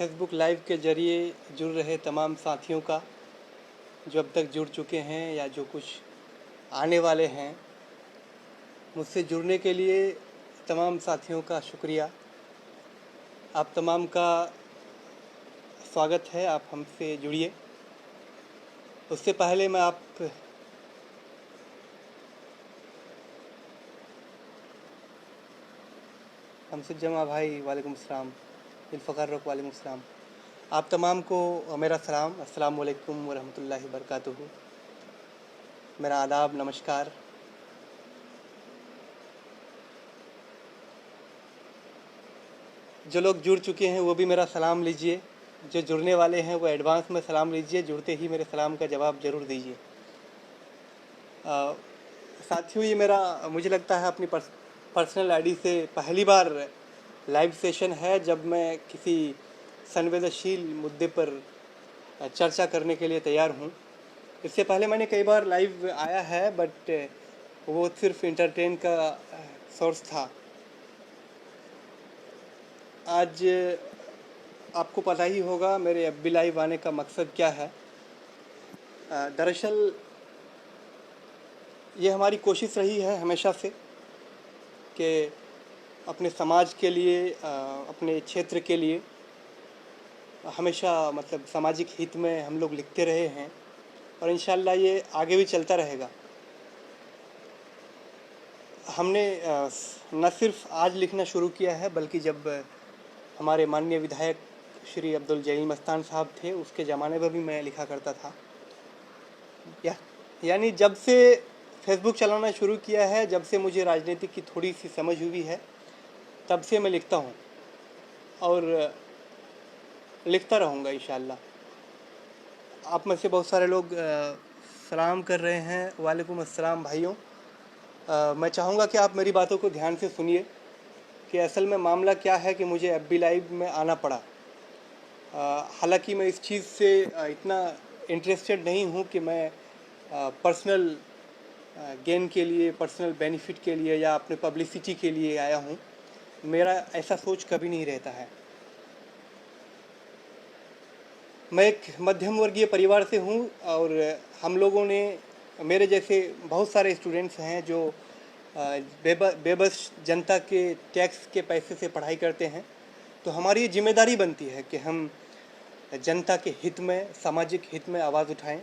Facebook live के ज़रिए जुड़ रहे तमाम साथियों का, जो अब तक जुड़ चुके हैं या जो कुछ आने वाले हैं, मुझसे जुड़ने के लिए तमाम साथियों का शुक्रिया। आप तमाम का स्वागत है, आप हमसे जुड़िए। उससे पहले मैं हमसे जमा भाई वालेकुम सलाम, इल्फ़ख़र रुख वालेकुम सलाम। आप तमाम को मेरा सलाम, अस्सलाम वालेकुम व रहमतुल्लाहि व बरकातुहू। मेरा आदाब, नमस्कार। जो लोग जुड़ चुके हैं वो भी मेरा सलाम लीजिए, जो जुड़ने वाले हैं वो एडवांस में सलाम लीजिए, जुड़ते ही मेरे सलाम का जवाब ज़रूर दीजिए। साथियों, ये मेरा मुझे लगता है अपनी पर्सनल आईडी से पहली बार लाइव सेशन है जब मैं किसी संवेदनशील मुद्दे पर चर्चा करने के लिए तैयार हूँ। इससे पहले मैंने कई बार लाइव आया है, बट वो सिर्फ इंटरटेन का सोर्स था। आज आपको पता ही होगा मेरे एफबी लाइव आने का मकसद क्या है। दरअसल ये हमारी कोशिश रही है हमेशा से कि अपने समाज के लिए, अपने क्षेत्र के लिए हमेशा मतलब सामाजिक हित में हम लोग लिखते रहे हैं और इंशाल्लाह ये आगे भी चलता रहेगा। हमने न सिर्फ आज लिखना शुरू किया है, बल्कि जब हमारे माननीय विधायक श्री अब्दुल जलील मस्तान साहब थे, उसके ज़माने में भी मैं लिखा करता था। यानी जब से फेसबुक चलाना शुरू किया है, जब से मुझे राजनीति की थोड़ी सी समझ हुई है, तब से मैं लिखता हूँ और लिखता रहूँगा इंशाल्लाह। आप में से बहुत सारे लोग सलाम कर रहे हैं, वालेकुम अस्सलाम भाइयों। मैं चाहूँगा कि आप मेरी बातों को ध्यान से सुनिए कि असल में मामला क्या है कि मुझे एफबी लाइव में आना पड़ा। हालांकि मैं इस चीज़ से इतना इंटरेस्टेड नहीं हूँ कि मैं पर्सनल गेन के लिए, पर्सनल बेनिफिट के लिए या अपने पब्लिसिटी के लिए आया हूँ। मेरा ऐसा सोच कभी नहीं रहता है। मैं एक मध्यम वर्गीय परिवार से हूँ और हम लोगों ने, मेरे जैसे बहुत सारे स्टूडेंट्स हैं जो बेबस जनता के टैक्स के पैसे से पढ़ाई करते हैं। तो हमारी ये जिम्मेदारी बनती है कि हम जनता के हित में, सामाजिक हित में आवाज़ उठाएं,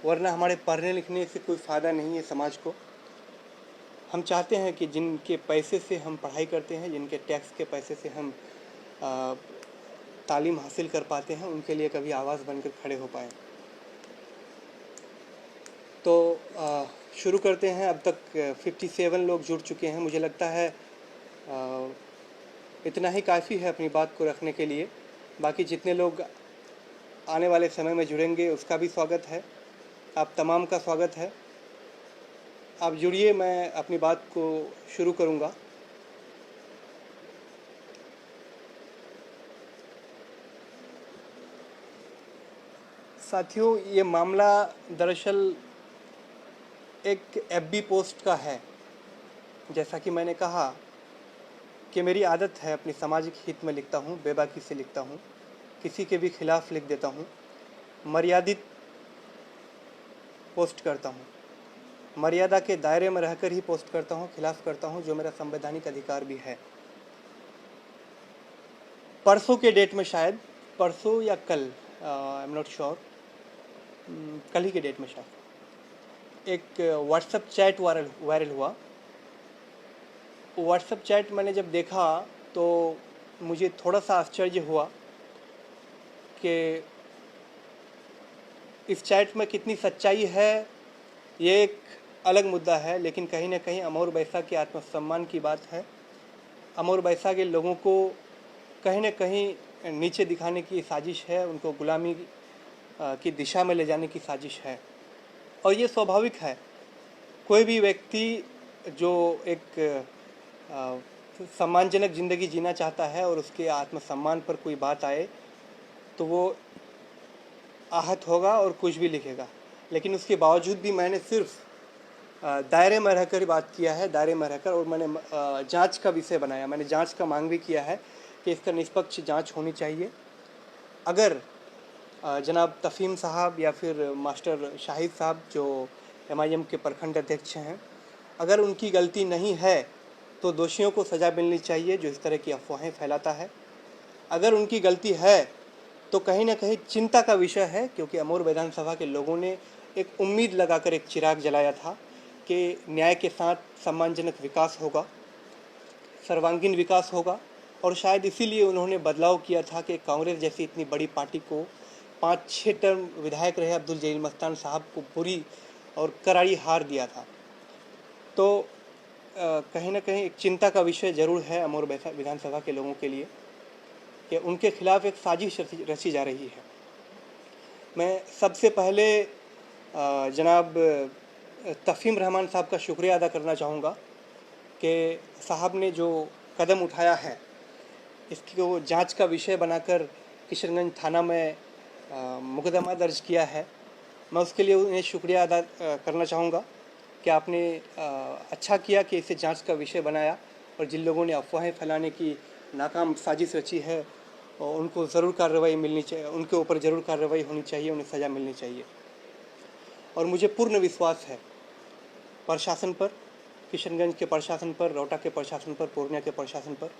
वरना हमारे पढ़ने लिखने से कोई फ़ायदा नहीं है समाज को। हम चाहते हैं कि जिनके पैसे से हम पढ़ाई करते हैं, जिनके टैक्स के पैसे से हम तालीम हासिल कर पाते हैं, उनके लिए कभी आवाज़ बनकर खड़े हो पाएँ। तो शुरू करते हैं। अब तक 57 लोग जुड़ चुके हैं। मुझे लगता है इतना ही काफ़ी है अपनी बात को रखने के लिए। बाकी जितने लोग आने वाले समय में जुड़ेंगे उसका भी स्वागत है। आप तमाम का स्वागत है। आप जुड़िए, मैं अपनी बात को शुरू करूँगा। साथियों, ये मामला दरअसल एक एफबी पोस्ट का है। जैसा कि मैंने कहा कि मेरी आदत है अपनी सामाजिक हित में लिखता हूँ, बेबाकी से लिखता हूँ, किसी के भी खिलाफ लिख देता हूँ, मर्यादित पोस्ट करता हूँ, मर्यादा के दायरे में रहकर ही पोस्ट करता हूँ, खिलाफ करता हूँ, जो मेरा संवैधानिक अधिकार भी है। परसों के डेट में, शायद परसों या कल, आई एम नॉट श्योर, कल ही के डेट में शायद एक व्हाट्सएप चैट वायरल हुआ। व्हाट्सएप चैट मैंने जब देखा तो मुझे थोड़ा सा आश्चर्य हुआ कि इस चैट में कितनी सच्चाई है, ये एक अलग मुद्दा है, लेकिन कहीं ना कहीं अमर बैसा के आत्मसम्मान की बात है। अमर बैसा के लोगों को कहीं ना कहीं नीचे दिखाने की साजिश है, उनको गुलामी की दिशा में ले जाने की साजिश है। और ये स्वाभाविक है। कोई भी व्यक्ति जो एक सम्मानजनक ज़िंदगी जीना चाहता है और उसके आत्मसम्मान पर कोई बात आए तो वो आहत होगा और कुछ भी लिखेगा। लेकिन उसके बावजूद भी मैंने सिर्फ दायरे में रहकर बात किया है, दायरे में रहकर, और मैंने जांच का विषय बनाया। मैंने जांच का मांग भी किया है कि इसका निष्पक्ष जांच होनी चाहिए अगर जनाब तफ़हीम साहब या फिर मास्टर शाहिद साहब जो MIM के प्रखंड अध्यक्ष हैं, अगर उनकी गलती नहीं है तो दोषियों को सज़ा मिलनी चाहिए जो इस तरह की अफवाहें फैलाता है। अगर उनकी गलती है तो कहीं ना कहीं चिंता का विषय है, क्योंकि अमोर विधानसभा के लोगों ने एक उम्मीद लगाकर एक चिराग जलाया था कि न्याय के साथ सम्मानजनक विकास होगा, सर्वांगीण विकास होगा, और शायद इसीलिए उन्होंने बदलाव किया था कि कांग्रेस जैसी इतनी बड़ी पार्टी को 5-6 टर्म विधायक रहे अब्दुल जलील मस्तान साहब को बुरी और करारी हार दिया था। तो कहीं ना कहीं एक चिंता का विषय ज़रूर है अमोर विधानसभा के लोगों के लिए कि उनके खिलाफ एक साजिश रची जा रही है। मैं सबसे पहले जनाब तफ़हीम रहमान साहब का शुक्रिया अदा करना चाहूँगा कि साहब ने जो कदम उठाया है इसको जांच का विषय बनाकर किशनगंज थाना में मुकदमा दर्ज किया है। मैं उसके लिए उन्हें शुक्रिया अदा करना चाहूँगा कि आपने अच्छा किया कि इसे जांच का विषय बनाया, और जिन लोगों ने अफवाहें फैलाने की नाकाम साजिश रची है और उनको ज़रूर कार्रवाई मिलनी चाहिए, उनके ऊपर ज़रूर कार्रवाई होनी चाहिए, उन्हें सज़ा मिलनी चाहिए। और मुझे पूर्ण विश्वास है प्रशासन पर, किशनगंज के प्रशासन पर, रौटा के प्रशासन पर, पूर्णिया के प्रशासन पर,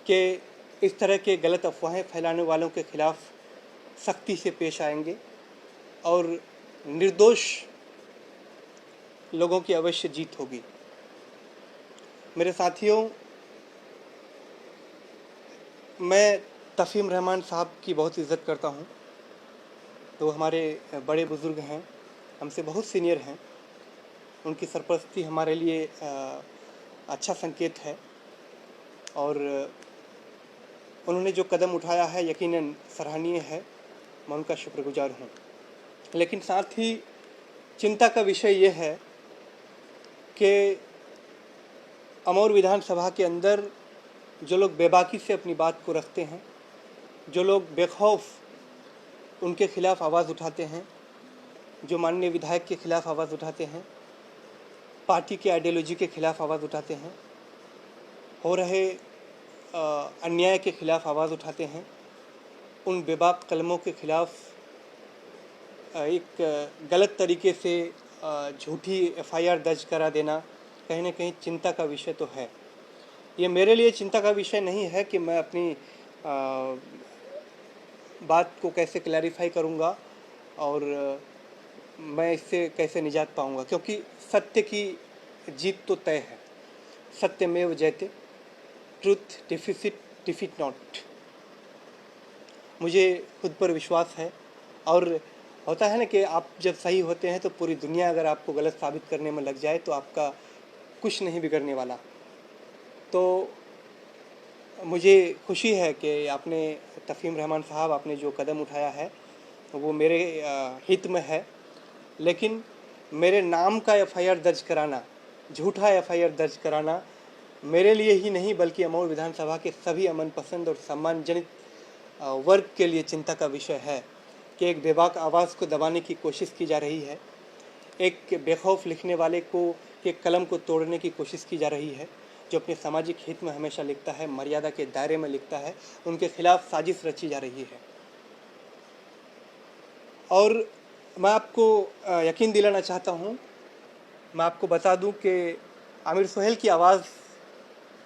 कि इस तरह के गलत अफवाहें फैलाने वालों के खिलाफ सख्ती से पेश आएंगे और निर्दोष लोगों की अवश्य जीत होगी। मेरे साथियों, मैं तफ़हीम रहमान साहब की बहुत इज़्ज़त करता हूँ। तो हमारे बड़े बुज़ुर्ग हैं, हमसे बहुत सीनियर हैं, उनकी सरपरस्ती हमारे लिए अच्छा संकेत है, और उन्होंने जो कदम उठाया है यकीनन सराहनीय है, मैं उनका शुक्रगुजार हूँ। लेकिन साथ ही चिंता का विषय ये है कि अमौर विधानसभा के अंदर जो लोग बेबाकी से अपनी बात को रखते हैं, जो लोग बेखौफ उनके खिलाफ आवाज़ उठाते हैं, जो माननीय विधायक के खिलाफ आवाज़ उठाते हैं, पार्टी के आइडियोलॉजी के खिलाफ आवाज़ उठाते हैं, हो रहे अन्याय के खिलाफ आवाज़ उठाते हैं, उन बेबाक कलमों के खिलाफ एक गलत तरीके से झूठी FIR दर्ज करा देना कहीं ना कहीं चिंता का विषय तो है। ये मेरे लिए चिंता का विषय नहीं है कि मैं अपनी बात को कैसे क्लैरिफाई करूँगा और मैं इससे कैसे निजात पाऊँगा, क्योंकि सत्य की जीत तो तय है। सत्यमेव जयते, ट्रुथ डिफीट नॉट। मुझे खुद पर विश्वास है, और होता है ना कि आप जब सही होते हैं तो पूरी दुनिया अगर आपको गलत साबित करने में लग जाए तो आपका कुछ नहीं बिगड़ने वाला। तो मुझे खुशी है कि आपने तफ़हीम रहमान साहब, आपने जो कदम उठाया है वो मेरे हित में है, लेकिन मेरे नाम का FIR दर्ज कराना, झूठा FIR दर्ज कराना मेरे लिए ही नहीं बल्कि अमौर विधानसभा के सभी अमन पसंद और सम्मानजनित वर्ग के लिए चिंता का विषय है कि एक बेबाक आवाज़ को दबाने की कोशिश की जा रही है, एक बेखौफ लिखने वाले को के कलम को तोड़ने की कोशिश की जा रही है, जो अपने सामाजिक हित में हमेशा लिखता है, मर्यादा के दायरे में लिखता है, उनके खिलाफ साजिश रची जा रही है। और मैं आपको यकीन दिलाना चाहता हूँ, मैं आपको बता दूँ कि आमिर सुहेल की आवाज़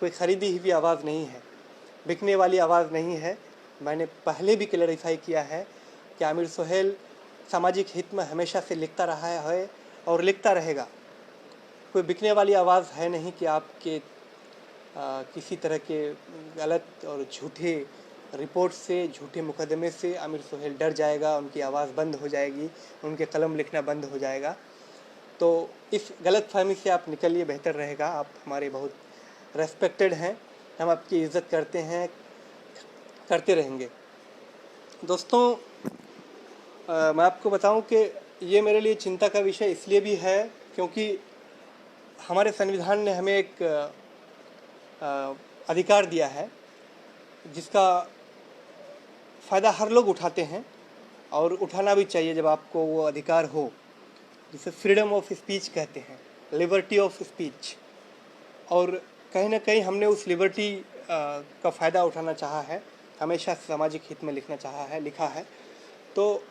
कोई ख़रीदी हुई आवाज़ नहीं है, बिकने वाली आवाज़ नहीं है। मैंने पहले भी क्लैरिफाई किया है कि आमिर सुहेल सामाजिक हित में हमेशा से लिखता रहा है और लिखता रहेगा। कोई बिकने वाली आवाज़ है नहीं कि आपके किसी तरह के गलत और झूठे रिपोर्ट से, झूठे मुकदमे से आमिर सुहेल डर जाएगा, उनकी आवाज़ बंद हो जाएगी, उनके कलम लिखना बंद हो जाएगा। तो इस गलत फहमी से आप निकलिए, बेहतर रहेगा। आप हमारे बहुत रेस्पेक्टेड हैं, हम आपकी इज़्ज़त करते हैं, करते रहेंगे। दोस्तों, मैं आपको बताऊं कि ये मेरे लिए चिंता का विषय इसलिए भी है क्योंकि हमारे संविधान ने हमें एक अधिकार दिया है जिसका फ़ायदा हर लोग उठाते हैं और उठाना भी चाहिए जब आपको वो अधिकार हो, जिसे फ्रीडम ऑफ स्पीच कहते हैं, लिबर्टी ऑफ स्पीच। और कहीं ना कहीं हमने उस लिबर्टी का फ़ायदा उठाना चाहा है हमेशा सामाजिक हित में लिखा है। तो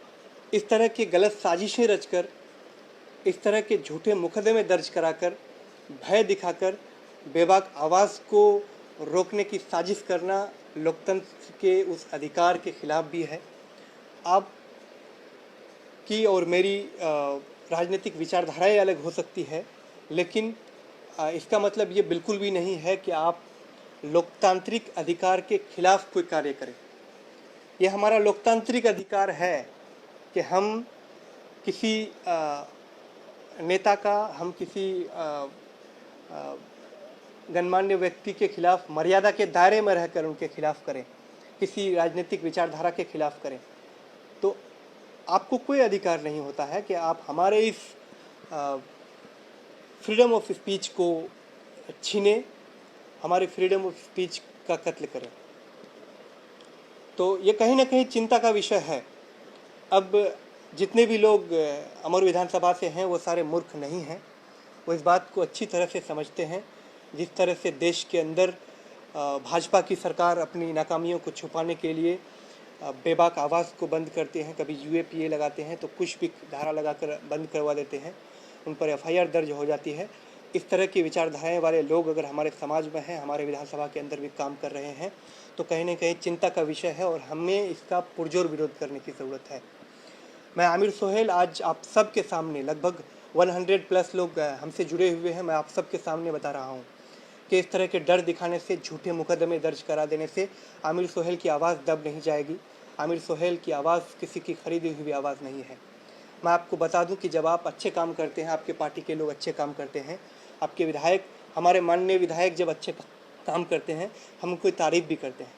इस तरह की गलत साजिशें रचकर, इस तरह के झूठे मुकदमे दर्ज कराकर, भय दिखाकर बेबाक आवाज़ को रोकने की साजिश करना लोकतंत्र के उस अधिकार के खिलाफ भी है। आप की और मेरी राजनीतिक विचारधाराएं अलग हो सकती है, लेकिन इसका मतलब ये बिल्कुल भी नहीं है कि आप लोकतांत्रिक अधिकार के खिलाफ कोई कार्य करें। ये हमारा लोकतांत्रिक अधिकार है कि हम किसी नेता का, हम किसी गणमान्य व्यक्ति के खिलाफ मर्यादा के दायरे में रहकर उनके खिलाफ करें, किसी राजनीतिक विचारधारा के खिलाफ करें। तो आपको कोई अधिकार नहीं होता है कि आप हमारे इस फ्रीडम ऑफ स्पीच को छीने, हमारे फ्रीडम ऑफ स्पीच का कत्ल करें। तो ये कहीं ना कहीं चिंता का विषय है। अब जितने भी लोग अमर विधानसभा से हैं वो सारे मूर्ख नहीं हैं, वो इस बात को अच्छी तरह से समझते हैं। जिस तरह से देश के अंदर भाजपा की सरकार अपनी नाकामियों को छुपाने के लिए बेबाक आवाज़ को बंद करते हैं, कभी यूएपीए लगाते हैं तो कुछ भी धारा लगाकर बंद करवा देते हैं, उन पर एफआईआर दर्ज हो जाती है। इस तरह की विचारधाराएं वाले लोग अगर हमारे समाज में हैं, हमारे विधानसभा के अंदर भी काम कर रहे हैं, तो कहीं ना कहीं चिंता का विषय है और हमें इसका पुरजोर विरोध करने की ज़रूरत है। मैं आमिर सोहेल आज आप सब के सामने, लगभग 100+ लोग हमसे जुड़े हुए हैं, मैं आप सब के सामने बता रहा हूँ कि इस तरह के डर दिखाने से, झूठे मुकदमे दर्ज करा देने से आमिर सोहेल की आवाज़ दब नहीं जाएगी। आमिर सोहेल की आवाज़ किसी की खरीदी हुई आवाज़ नहीं है। मैं आपको बता दूं कि जब आप अच्छे काम करते हैं, आपके पार्टी के लोग अच्छे काम करते हैं, आपके विधायक, हमारे माननीय विधायक जब अच्छे काम करते हैं, हम उनकी तारीफ़ भी करते हैं,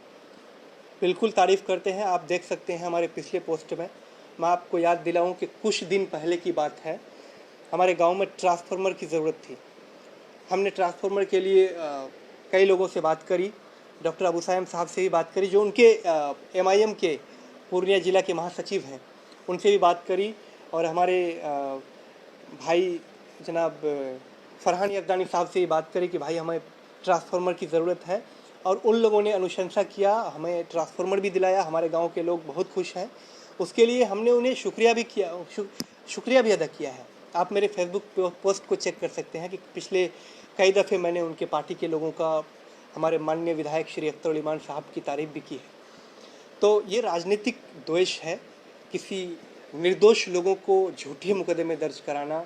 बिल्कुल तारीफ़ करते हैं। आप देख सकते हैं हमारे पिछले पोस्ट में। मैं आपको याद दिलाऊं कि कुछ दिन पहले की बात है, हमारे गांव में ट्रांसफार्मर की ज़रूरत थी। हमने ट्रांसफार्मर के लिए कई लोगों से बात करी, डॉक्टर अबू सायम साहब से भी बात करी जो उनके MIM के पूर्णिया जिला के महासचिव हैं, उनसे भी बात करी, और हमारे भाई जनाब फरहान यज़दानी साहब से भी बात करी कि भाई हमें ट्रांसफार्मर की ज़रूरत है, और उन लोगों ने अनुशंसा किया, हमें ट्रांसफार्मर भी दिलाया। हमारे गांव के लोग बहुत खुश हैं, उसके लिए हमने उन्हें शुक्रिया भी अदा किया है। आप मेरे फेसबुक पोस्ट को चेक कर सकते हैं कि पिछले कई दफ़े मैंने उनके पार्टी के लोगों का, हमारे माननीय विधायक श्री अख्तर उल इमान साहब की तारीफ़ भी की है। तो ये राजनीतिक द्वेष है, किसी निर्दोष लोगों को झूठे मुकदमे दर्ज कराना,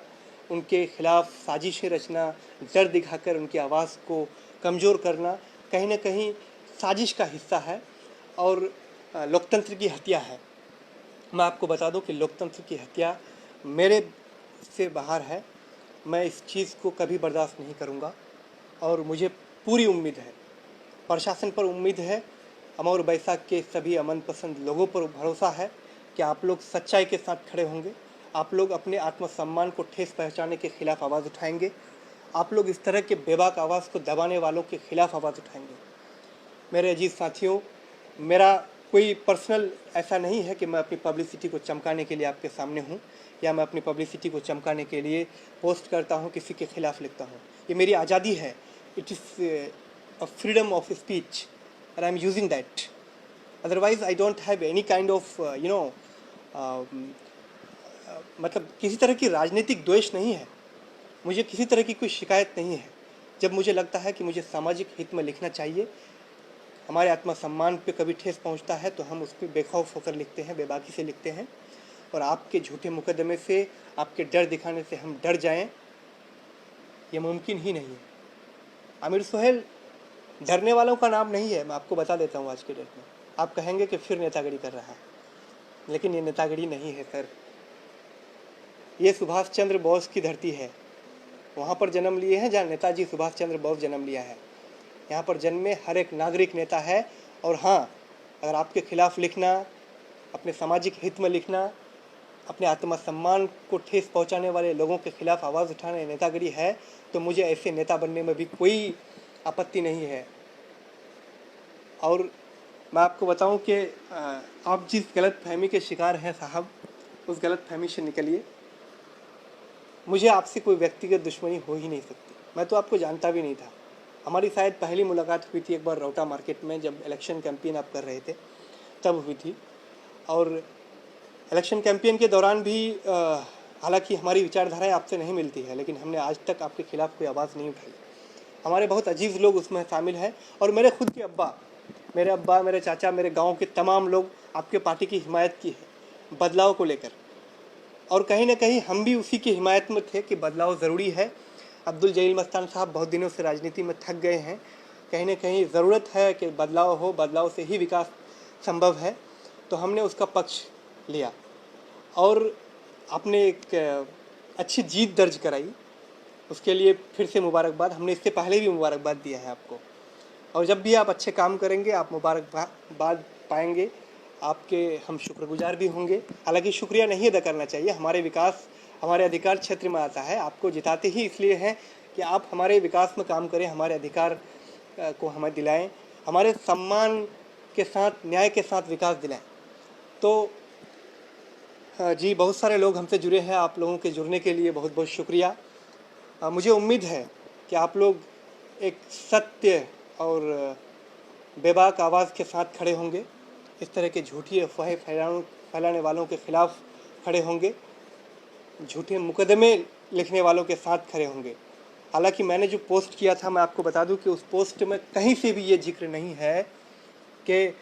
उनके खिलाफ साजिशें रचना, डर दिखाकर उनकी आवाज़ को कमज़ोर करना कहीं ना कहीं साजिश का हिस्सा है और लोकतंत्र की हत्या है। मैं आपको बता दूं कि लोकतंत्र की हत्या मेरे से बाहर है। मैं इस चीज़ को कभी बर्दाश्त नहीं करूंगा और मुझे पूरी उम्मीद है, प्रशासन पर उम्मीद है, अमर बैसाख के सभी अमन पसंद लोगों पर भरोसा है कि आप लोग सच्चाई के साथ खड़े होंगे। आप लोग अपने आत्मसम्मान को ठेस पहुंचाने के खिलाफ आवाज़ उठाएंगे। आप लोग इस तरह के बेबाक आवाज़ को दबाने वालों के खिलाफ आवाज़ उठाएंगे। मेरे अजीज साथियों, मेरा कोई पर्सनल ऐसा नहीं है कि मैं अपनी पब्लिसिटी को चमकाने के लिए आपके सामने हूँ, या मैं अपनी पब्लिसिटी को चमकाने के लिए पोस्ट करता हूँ, किसी के खिलाफ लिखता हूँ। ये मेरी आज़ादी है। It is a freedom of speech and I'm using that. Otherwise, I don't have any kind of, मतलब किसी तरह की राजनीतिक द्वेष नहीं है, मुझे किसी तरह की कोई शिकायत नहीं है। जब मुझे लगता है कि मुझे सामाजिक हित में लिखना चाहिए, हमारे आत्मसम्मान पे कभी ठेस पहुंचता है तो हम उस पर बेखौफ होकर लिखते हैं, बेबाकी से लिखते हैं। और आपके झूठे मुकदमे से, आपके डर दिखाने से हम डर जाएं, ये मुमकिन ही नहीं है। आमिर सोहेल डरने वालों का नाम नहीं है, मैं आपको बता देता हूँ आज के डेट में। आप कहेंगे कि फिर नेतागिरी कर रहा है, लेकिन ये नेतागिरी नहीं है सर। ये सुभाष चंद्र बोस की धरती है, वहाँ पर जन्म लिए हैं जहाँ नेताजी सुभाष चंद्र बोस जन्म लिया है। यहाँ पर जन्मे हर एक नागरिक नेता है। और हाँ, अगर आपके खिलाफ लिखना, अपने सामाजिक हित में लिखना, अपने आत्मसम्मान को ठेस पहुँचाने वाले लोगों के खिलाफ आवाज़ उठाने नेतागिरी है, तो मुझे ऐसे नेता बनने में भी कोई आपत्ति नहीं है। और मैं आपको बताऊं कि आप जिस गलत फहमी के शिकार हैं साहब, उस गलत फहमी से निकलिए। मुझे आपसे कोई व्यक्तिगत दुश्मनी हो ही नहीं सकती, मैं तो आपको जानता भी नहीं था। हमारी शायद पहली मुलाकात हुई थी एक बार रौटा मार्केट में, जब इलेक्शन कैंपेन आप कर रहे थे तब हुई थी। और इलेक्शन कैंपेन के दौरान भी हालांकि हमारी विचारधाराएं आपसे नहीं मिलती है, लेकिन हमने आज तक आपके खिलाफ कोई आवाज़ नहीं उठाई। हमारे बहुत अजीज़ लोग उसमें शामिल हैं, और मेरे खुद के अब्बा, मेरे चाचा, मेरे गांव के तमाम लोग आपके पार्टी की हिमायत की है बदलाव को लेकर। और कहीं ना कहीं हम भी उसी की हिमायत में थे कि बदलाव ज़रूरी है। अब्दुल जलील मस्तान साहब बहुत दिनों से राजनीति में थक गए हैं, कहीं ना कहीं ज़रूरत है कि बदलाव हो, बदलाव से ही विकास संभव है। तो हमने उसका पक्ष लिया और आपने एक अच्छी जीत दर्ज कराई, उसके लिए फिर से मुबारकबाद। हमने इससे पहले भी मुबारकबाद दिया है आपको, और जब भी आप अच्छे काम करेंगे आप मुबारकबाद पाएंगे, आपके हम शुक्रगुजार भी होंगे। हालांकि शुक्रिया नहीं अदा करना चाहिए, हमारे विकास हमारे अधिकार क्षेत्र में आता है। आपको जिताते ही इसलिए हैं कि आप हमारे विकास में काम करें, हमारे अधिकार को हमें दिलाएं, हमारे सम्मान के साथ, न्याय के साथ विकास दिलाएं। तो जी, बहुत सारे लोग हमसे जुड़े हैं, आप लोगों के जुड़ने के लिए बहुत बहुत शुक्रिया। मुझे उम्मीद है कि आप लोग एक सत्य और बेबाक आवाज़ के साथ खड़े होंगे, इस तरह के झूठी अफवाहें फैलाने वालों के खिलाफ खड़े होंगे, झूठे मुकदमे लिखने वालों के साथ खड़े होंगे। हालांकि मैंने जो पोस्ट किया था, मैं आपको बता दूं कि उस पोस्ट में कहीं से भी ये जिक्र नहीं है कि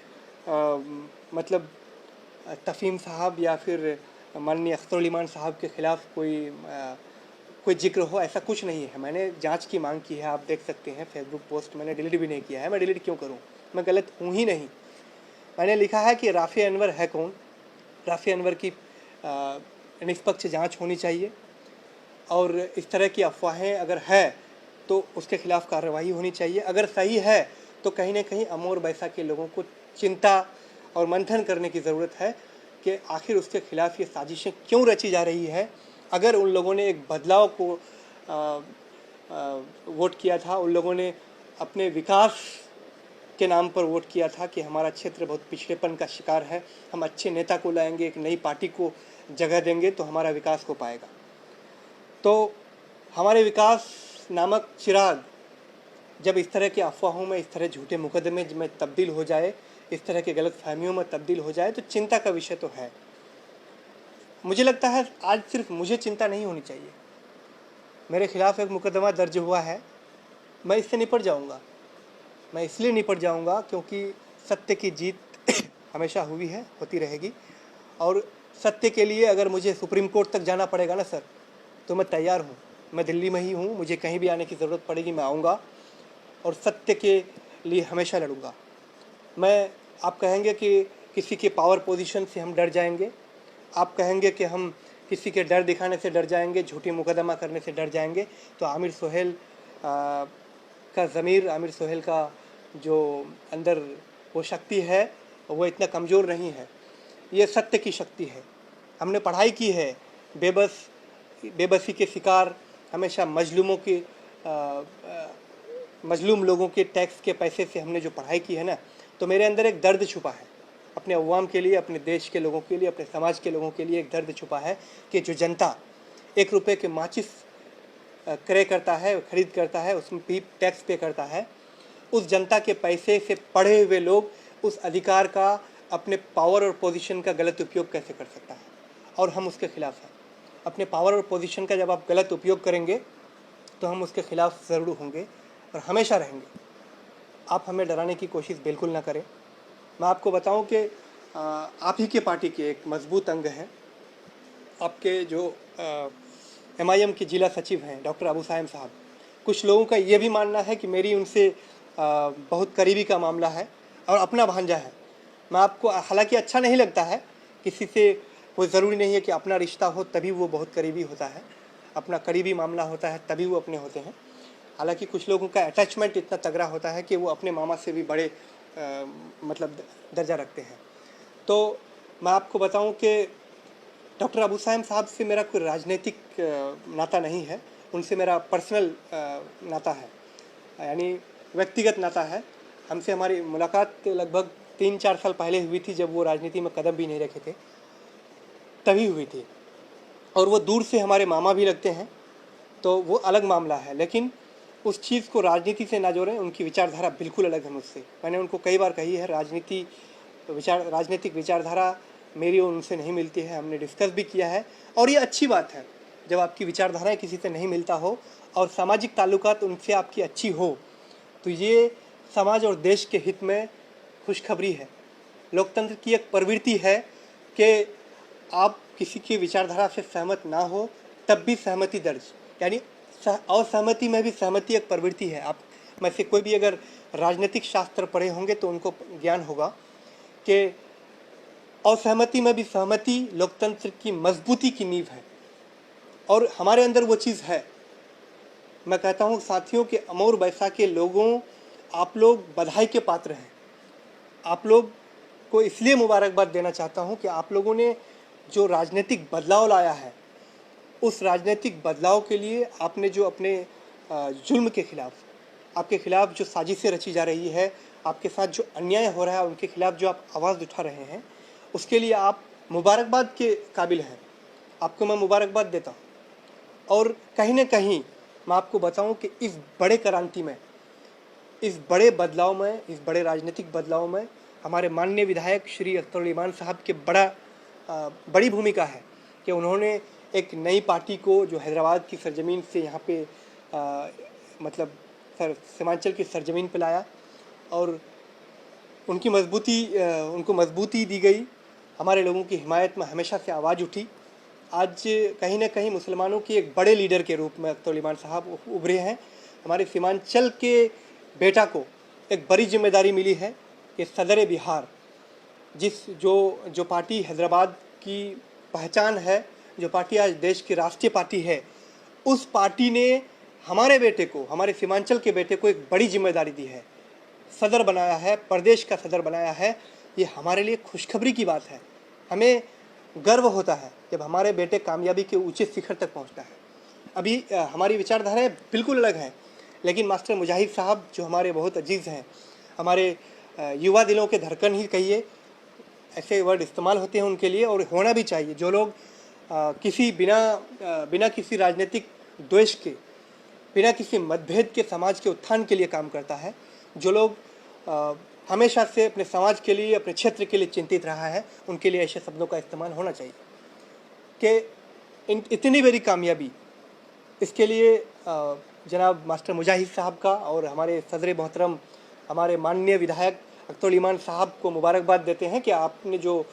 मतलब तफ़ीम साहब या फिर माननीय अख्तरुल ईमान साहब के ख़िलाफ़ कोई जिक्र हो, ऐसा कुछ नहीं है। मैंने जांच की मांग की है, आप देख सकते हैं फेसबुक पोस्ट मैंने डिलीट भी नहीं किया है। मैं डिलीट क्यों करूं, मैं गलत हूं ही नहीं। मैंने लिखा है कि राफ़ी अनवर है कौन, राफ़ी अनवर की निष्पक्ष जांच होनी चाहिए, और इस तरह की अफवाहें अगर है तो उसके खिलाफ़ कार्रवाई होनी चाहिए। अगर सही है तो कहीं ना कहीं अमोर बैसा के लोगों को चिंता और मंथन करने की ज़रूरत है कि आखिर उसके खिलाफ़ ये साजिशें क्यों रची जा रही है। अगर उन लोगों ने एक बदलाव को वोट किया था, उन लोगों ने अपने विकास के नाम पर वोट किया था कि हमारा क्षेत्र बहुत पिछड़ेपन का शिकार है, हम अच्छे नेता को लाएंगे, एक नई पार्टी को जगह देंगे तो हमारा विकास हो पाएगा। तो हमारे विकास नामक चिराग जब इस तरह की अफवाहों में, इस तरह झूठे मुकदमे में तब्दील हो जाए, इस तरह के गलत फहमियों में तब्दील हो जाए, तो चिंता का विषय तो है। मुझे लगता है आज सिर्फ मुझे चिंता नहीं होनी चाहिए। मेरे खिलाफ एक मुकदमा दर्ज हुआ है, मैं इससे निपट जाऊंगा। मैं इसलिए निपट जाऊंगा क्योंकि सत्य की जीत हमेशा हुई है, होती रहेगी। और सत्य के लिए अगर मुझे सुप्रीम कोर्ट तक जाना पड़ेगा ना सर, तो मैं तैयार हूँ। मैं दिल्ली में ही हूँ, मुझे कहीं भी आने की ज़रूरत पड़ेगी मैं आऊँगा और सत्य के लिए हमेशा लड़ूंगा। आप कहेंगे कि किसी के पावर पोजीशन से हम डर जाएंगे, आप कहेंगे कि हम किसी के डर दिखाने से डर जाएंगे, झूठी मुकदमा करने से डर जाएंगे, तो आमिर सुहेल का ज़मीर, आमिर सुहेल का जो अंदर वो शक्ति है वो इतना कमज़ोर नहीं है। ये सत्य की शक्ति है। हमने पढ़ाई की है, बेबसी के शिकार, हमेशा मजलूम लोगों के टैक्स के पैसे से हमने जो पढ़ाई की है ना, तो मेरे अंदर एक दर्द छुपा है अपने अवाम के लिए, अपने देश के लोगों के लिए, अपने समाज के लोगों के लिए एक दर्द छुपा है कि जो जनता 1 रुपये के माचिस क्रय करता है, खरीद करता है, उसमें भी टैक्स पे करता है, उस जनता के पैसे से पढ़े हुए लोग उस अधिकार का, अपने पावर और पोजीशन का गलत उपयोग कैसे कर सकता है, और हम उसके खिलाफ हैं। अपने पावर और पोजीशन का जब आप गलत उपयोग करेंगे तो हम उसके खिलाफ ज़रूर होंगे और हमेशा रहेंगे। आप हमें डराने की कोशिश बिल्कुल ना करें। मैं आपको बताऊं कि आप ही के पार्टी के एक मजबूत अंग हैं, आपके जो MIM के जिला सचिव हैं डॉक्टर अबू साहिम साहब। कुछ लोगों का ये भी मानना है कि मेरी उनसे बहुत करीबी का मामला है और अपना भांजा है। मैं आपको, हालांकि अच्छा नहीं लगता है किसी से, वो ज़रूरी नहीं है कि अपना रिश्ता हो तभी वो बहुत करीबी होता है, अपना करीबी मामला होता है तभी वो अपने होते हैं। हालांकि कुछ लोगों का अटैचमेंट इतना तगड़ा होता है कि वो अपने मामा से भी बड़े मतलब दर्जा रखते हैं। तो मैं आपको बताऊं कि डॉक्टर अबू साहिम साहब से मेरा कोई राजनीतिक नाता नहीं है, उनसे मेरा पर्सनल नाता है, यानी व्यक्तिगत नाता है। हमसे हमारी मुलाकात लगभग 3-4 साल पहले हुई थी, जब वो राजनीति में कदम भी नहीं रखे थे, तभी हुई थी। और वो दूर से हमारे मामा भी लगते हैं, तो वो अलग मामला है। लेकिन उस चीज़ को राजनीति से ना जोड़ें। उनकी विचारधारा बिल्कुल अलग है मुझसे। मैंने उनको कई बार कही है, राजनीतिक विचारधारा मेरी और उनसे नहीं मिलती है। हमने डिस्कस भी किया है और ये अच्छी बात है जब आपकी विचारधाराएं किसी से नहीं मिलता हो और सामाजिक ताल्लुकात उनसे आपकी अच्छी हो, तो ये समाज और देश के हित में खुशखबरी है। लोकतंत्र की एक प्रवृत्ति है कि आप किसी की विचारधारा से सहमत ना हो तब भी सहमति दर्ज, यानी असहमति में भी सहमति एक प्रवृत्ति है। आप में से कोई भी अगर राजनीतिक शास्त्र पढ़े होंगे तो उनको ज्ञान होगा कि असहमति में भी सहमति लोकतंत्र की मजबूती की नींव है और हमारे अंदर वो चीज़ है। मैं कहता हूँ साथियों कि अमोर बैसा के लोगों, आप लोग बधाई के पात्र हैं। आप लोग को इसलिए मुबारकबाद देना चाहता हूँ कि आप लोगों ने जो राजनीतिक बदलाव लाया है, उस राजनीतिक बदलाव के लिए आपने जो अपने जुल्म के खिलाफ, आपके खिलाफ जो साजिशें रची जा रही है, आपके साथ जो अन्याय हो रहा है उनके खिलाफ जो आप आवाज़ उठा रहे हैं, उसके लिए आप मुबारकबाद के काबिल हैं। आपको मैं मुबारकबाद देता हूँ। और कहीं ना कहीं मैं आपको बताऊं कि इस बड़े क्रांति में, इस बड़े बदलाव में, इस बड़े राजनीतिक बदलाव में हमारे माननीय विधायक श्री अख्तरुल इमान साहब के बड़ी भूमिका है कि उन्होंने एक नई पार्टी को जो हैदराबाद की सरजमीन से यहाँ पे मतलब सीमांचल की सरजमीन पे लाया और उनको मजबूती दी गई। हमारे लोगों की हिमायत में हमेशा से आवाज़ उठी। आज कहीं ना कहीं मुसलमानों के एक बड़े लीडर के रूप में अख्तरुल इमान साहब उभरे हैं। हमारे सीमांचल के बेटा को एक बड़ी जिम्मेदारी मिली है कि सदर बिहार, जो पार्टी हैदराबाद की पहचान है, जो पार्टी आज देश की राष्ट्रीय पार्टी है, उस पार्टी ने हमारे बेटे को, हमारे सीमांचल के बेटे को एक बड़ी जिम्मेदारी दी है, सदर बनाया है, प्रदेश का सदर बनाया है। ये हमारे लिए खुशखबरी की बात है। हमें गर्व होता है जब हमारे बेटे कामयाबी के ऊंचे शिखर तक पहुंचता है। अभी हमारी विचारधाराएं बिल्कुल अलग हैं, लेकिन मास्टर मुजाहिद साहब जो हमारे बहुत अजीज़ हैं, हमारे युवा दिलों के धड़कन ही कहिए, ऐसे वर्ड इस्तेमाल होते हैं उनके लिए और होना भी चाहिए। जो लोग बिना किसी राजनीतिक द्वेष के, बिना किसी मतभेद के समाज के उत्थान के लिए काम करता है, जो लोग हमेशा से अपने समाज के लिए, अपने क्षेत्र के लिए चिंतित रहा है, उनके लिए ऐसे शब्दों का इस्तेमाल होना चाहिए कि इतनी बड़ी कामयाबी, इसके लिए जनाब मास्टर मुजाहिद साहब का और हमारे सदर मोहतरम, हमारे माननीय विधायक अख्तरुल इमान साहब को मुबारकबाद देते हैं कि आपने जो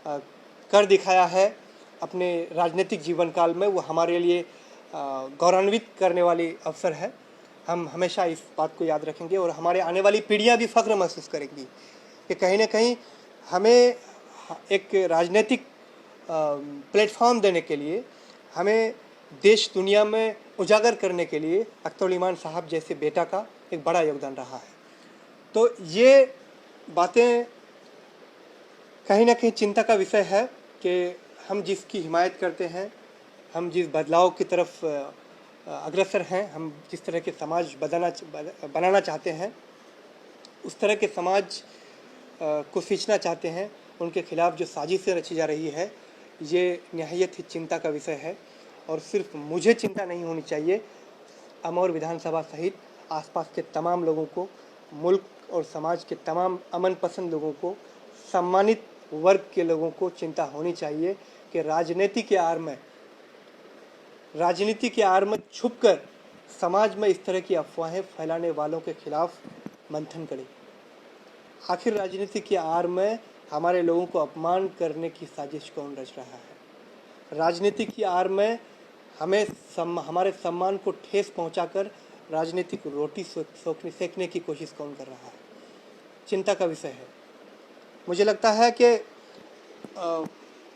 कर दिखाया है अपने राजनीतिक जीवन काल में, वो हमारे लिए गौरवान्वित करने वाली अवसर है। हम हमेशा इस बात को याद रखेंगे और हमारे आने वाली पीढ़ियां भी फ़ख्र महसूस करेंगी कि कहीं ना कहीं हमें एक राजनीतिक प्लेटफॉर्म देने के लिए, हमें देश दुनिया में उजागर करने के लिए अख्तरुल इमान साहब जैसे बेटा का एक बड़ा योगदान रहा है। तो ये बातें कहीं ना कहीं चिंता का विषय है कि हम जिसकी हिमायत करते हैं, हम जिस बदलाव की तरफ अग्रसर हैं, हम जिस तरह के समाज बनाना चाहते हैं, उस तरह के समाज को सींचना चाहते हैं, उनके खिलाफ जो साजिशें रची जा रही है, ये निहायत ही चिंता का विषय है। और सिर्फ मुझे चिंता नहीं होनी चाहिए, अमौर विधानसभा सहित आसपास के तमाम लोगों को, मुल्क और समाज के तमाम अमन पसंद लोगों को, सम्मानित वर्ग के लोगों को चिंता होनी चाहिए कि राजनीति के आड़ में छुपकर समाज में इस तरह की अफवाहें फैलाने वालों के खिलाफ मंथन करें। आखिर राजनीति के आड़ में हमारे लोगों को अपमान करने की साजिश कौन रच रहा है? राजनीति की आड़ में हमारे सम्मान को ठेस पहुंचाकर राजनीतिक रोटी सेकने की कोशिश कौन कर रहा है? चिंता का विषय है। मुझे लगता है कि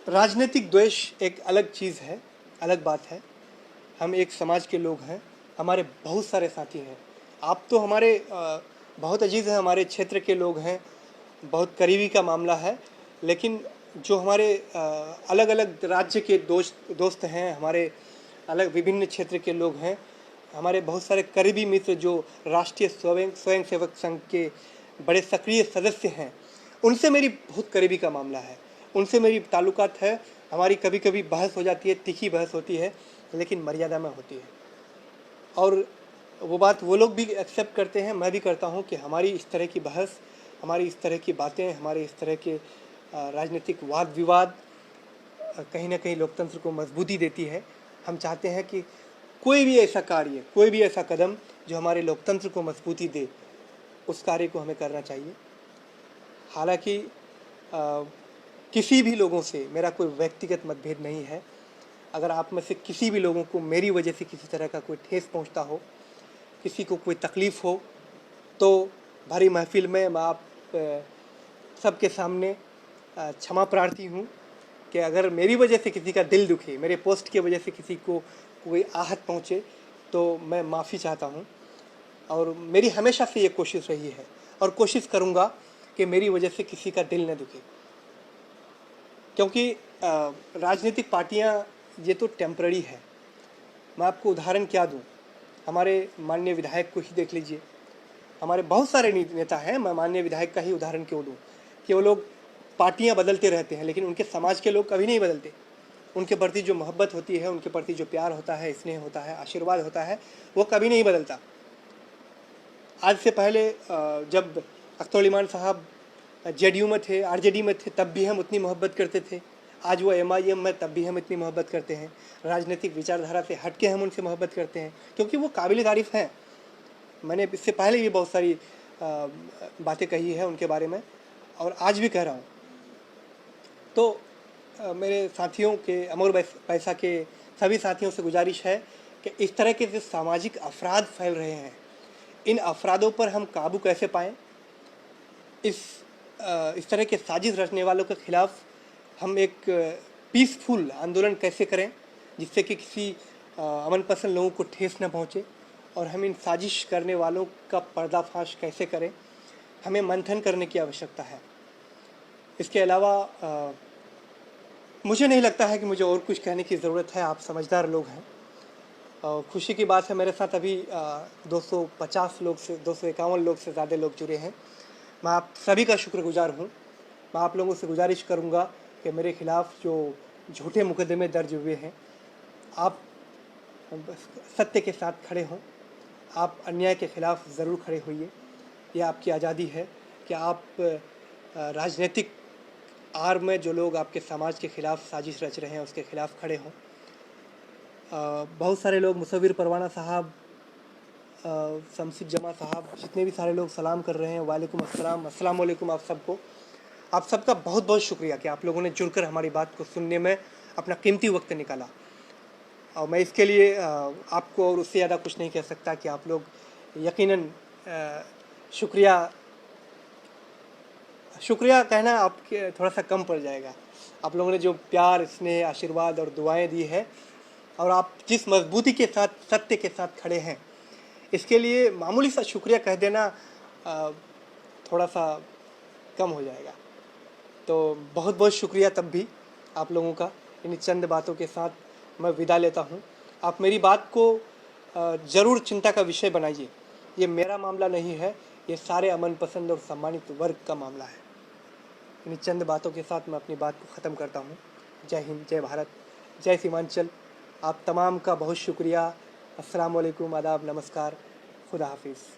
राजनीतिक द्वेष एक अलग चीज़ है, अलग बात है। हम एक समाज के लोग हैं, हमारे बहुत सारे साथी हैं। आप तो हमारे बहुत अजीज़ हैं, हमारे क्षेत्र के लोग हैं, बहुत करीबी का मामला है। लेकिन जो हमारे अलग अलग राज्य के दोस्त हैं, हमारे अलग विभिन्न क्षेत्र के लोग हैं, हमारे बहुत सारे करीबी मित्र जो राष्ट्रीय स्वयंसेवक संघ के बड़े सक्रिय सदस्य हैं, उनसे मेरी बहुत करीबी का मामला है, उनसे मेरी ताल्लुकात है। हमारी कभी कभी बहस हो जाती है, तीखी बहस होती है, लेकिन मर्यादा में होती है। और वो बात वो लोग भी एक्सेप्ट करते हैं, मैं भी करता हूँ कि हमारी इस तरह की बहस, हमारी इस तरह की बातें, हमारे इस तरह के राजनीतिक वाद विवाद कहीं ना कहीं लोकतंत्र को मजबूती देती है। हम चाहते हैं कि कोई भी ऐसा कार्य, कोई भी ऐसा कदम जो हमारे लोकतंत्र को मजबूती दे, उस कार्य को हमें करना चाहिए। हालांकि किसी भी लोगों से मेरा कोई व्यक्तिगत मतभेद नहीं है। अगर आप में से किसी भी लोगों को मेरी वजह से किसी तरह का कोई ठेस पहुंचता हो, किसी को कोई तकलीफ़ हो, तो भरी महफिल में मैं आप सबके सामने क्षमा प्रार्थी हूँ कि अगर मेरी वजह से किसी का दिल दुखे, मेरे पोस्ट की वजह से किसी को कोई आहत पहुँचे, तो मैं माफ़ी चाहता हूँ। और मेरी हमेशा से ये कोशिश रही है और कोशिश करूँगा कि मेरी वजह से किसी का दिल न दुखे, क्योंकि राजनीतिक पार्टियाँ ये तो टेम्पररी है। मैं आपको उदाहरण क्या दूँ, हमारे माननीय विधायक को ही देख लीजिए। हमारे बहुत सारे नेता हैं, मैं माननीय विधायक का ही उदाहरण क्यों दूँ कि वो लोग पार्टियाँ बदलते रहते हैं, लेकिन उनके समाज के लोग कभी नहीं बदलते। उनके प्रति जो मोहब्बत होती है, उनके प्रति जो प्यार होता है, स्नेह होता है, आशीर्वाद होता है, वो कभी नहीं बदलता। आज से पहले जब अख्तर उल इमान साहब जेडीयू में थे, आरजेडी में थे, तब भी हम उतनी मोहब्बत करते थे। आज वो एमआईएम में, तब भी हम इतनी मोहब्बत करते हैं। राजनीतिक विचारधारा से हट के हम उनसे मोहब्बत करते हैं, क्योंकि वो काबिल तारीफ़ हैं। मैंने इससे पहले भी बहुत सारी बातें कही है उनके बारे में, और आज भी कह रहा हूँ। तो मेरे साथियों के, अमर पैसा के सभी साथियों से गुजारिश है कि इस तरह के जो सामाजिक अपराध फैल रहे हैं, इन अपराधों पर हम काबू कैसे पाएँ, इस तरह के साजिश रचने वालों के खिलाफ हम एक पीसफुल आंदोलन कैसे करें, जिससे कि किसी अमन पसंद लोगों को ठेस न पहुँचे, और हम इन साजिश करने वालों का पर्दाफाश कैसे करें, हमें मंथन करने की आवश्यकता है। इसके अलावा मुझे नहीं लगता है कि मुझे और कुछ कहने की ज़रूरत है। आप समझदार लोग हैं। खुशी की बात है, मेरे साथ अभी 250 लोग से 251 लोग से ज़्यादा लोग जुड़े हैं। मैं आप सभी का शुक्रगुजार हूँ। मैं आप लोगों से गुजारिश करूँगा कि मेरे खिलाफ़ जो झूठे मुकदमे दर्ज हुए हैं, आप सत्य के साथ खड़े हों, आप अन्याय के खिलाफ़ ज़रूर खड़े होइए। ये आपकी आज़ादी है कि आप राजनीतिक आड़ में जो लोग आपके समाज के ख़िलाफ़ साजिश रच रहे हैं, उसके ख़िलाफ़ खड़े हों। बहुत सारे लोग, मुसव्विर परवाना साहब, शमशेद जमा साहब, जितने भी सारे लोग सलाम कर रहे हैं, वालेकुम अस्सलाम, अस्सलाम वालेकुम आप सबको। आप सबका बहुत बहुत शुक्रिया कि आप लोगों ने जुड़कर हमारी बात को सुनने में अपना कीमती वक्त निकाला। और मैं इसके लिए आपको और उससे ज़्यादा कुछ नहीं कह सकता कि आप लोग यकीनन शुक्रिया कहना आपके थोड़ा सा कम पड़ जाएगा। आप लोगों ने जो प्यार, स्नेह, आशीर्वाद और दुआएं दी है, और आप जिस मजबूती के साथ सत्य के साथ खड़े हैं, इसके लिए मामूली सा शुक्रिया कह देना थोड़ा सा कम हो जाएगा। तो बहुत बहुत शुक्रिया तब भी आप लोगों का। इन चंद बातों के साथ मैं विदा लेता हूँ। आप मेरी बात को ज़रूर चिंता का विषय बनाइए। ये मेरा मामला नहीं है, ये सारे अमन पसंद और सम्मानित वर्ग का मामला है। इन चंद बातों के साथ मैं अपनी बात को ख़त्म करता हूँ। जय हिंद, जय भारत, जय सीमांचल। आप तमाम का बहुत शुक्रिया। अस्सलाम वालेकुम, आदाब, नमस्कार, खुदा हाफिज़।